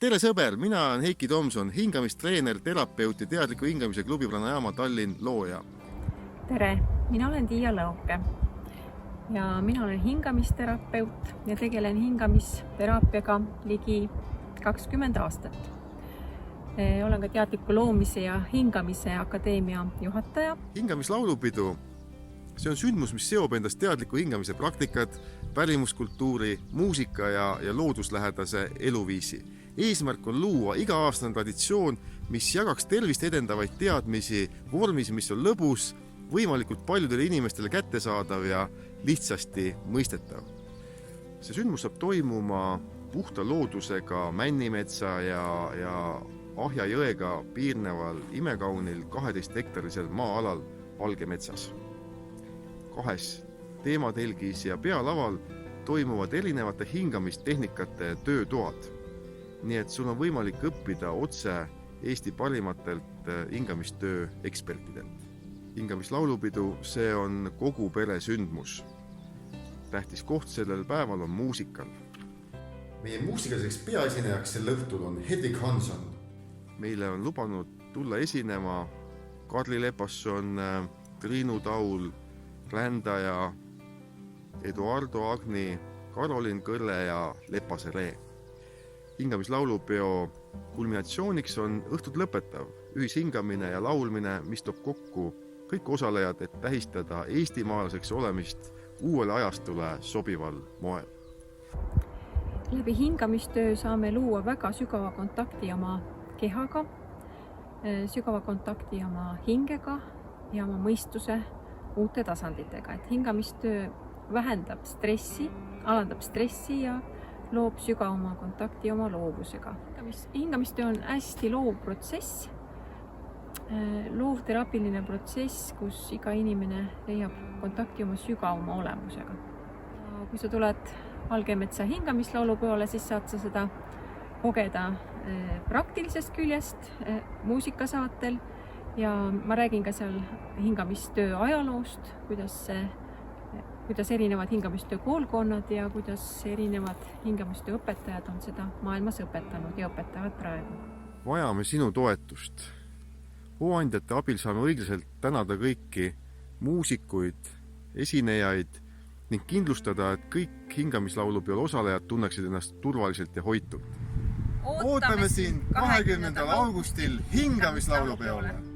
Tere sõber, mina olen Heiki Tomson, hingamistreener, terapeut ja teadliku hingamise klubi Pranayama Tallinn looja. Tere, mina olen Tiia Lõuke ja mina olen hingamisterapeut ja tegelen hingamisteraapiaga ligi 20 aastat. Olen ka teadliku loomise ja hingamise akadeemia juhataja. Hingamislaulupidu, see on sündmus, mis seob endast teadliku hingamise praktikat, pärimuskultuuri, muusika ja looduslähedase eluviisi. Eesmärk on luua iga-aastane traditsioon, mis jagaks tervist edendavaid teadmisi vormis, mis on lõbus, võimalikult paljudele inimestele kättesaadav ja lihtsasti mõistetav. See sündmus saab toimuma puhta loodusega Männimetsa ja Ahja jõega piirneval imekaunil 12-hektarisel maa-alal Valgemetsas. 2 teematelgis ja pealaval toimuvad erinevate hingamistehnikate töötoad. Nii et sul on võimalik õppida otse Eesti parimatelt hingamistöö ekspertidelt. Hingamislaulupidu, see on kogu pere sündmus. Tähtis koht sellel päeval on muusikal. Meie muusikaliseks peaesinejaks sel õhtul on Hedvig Hansson. Meile on lubanud tulla esinema Karli Lepasson, Triinu Taul, Rändaja, Eduardo Agni, Karolin Kõlle ja Lepase Ree. Hingamislaulupeo kulminatsiooniks on õhtut lõpetav ühishingamine ja laulmine, mis toob kokku kõik osalejad, et tähistada eestimaalaseks olemist uuele ajastule sobival moel. Läbi hingamistöö saame luua väga sügava kontakti oma kehaga, sügava kontakti oma hingega ja oma mõistuse uute tasanditega. Et hingamistöö vähendab stressi, alandab stressi ja loob sügavama kontakti oma loovusega. Hingamistöö on hästi loov protsess, loovteraapiline protsess, kus iga inimene leiab kontakti oma sügavama olemusega. Kui sa tuled Valgemetsa hingamislaulupeole, siis saad sa seda kogeda praktilisest küljest muusikasaatel ja ma räägin ka seal hingamistöö ajaloost, kuidas erinevad hingamistöö koolkonnad ja kuidas erinevad hingamistöö õpetajad on seda maailmas õpetanud ja õpetavad praegu. Vajame sinu toetust. Hooandjate abil saame õiglaselt tänada kõiki muusikuid, esinejaid ning kindlustada, et kõik hingamislaulupeol osalejad tunneksid ennast turvaliselt ja hoitult. Ootame sind 20. augustil hingamislaulupeole!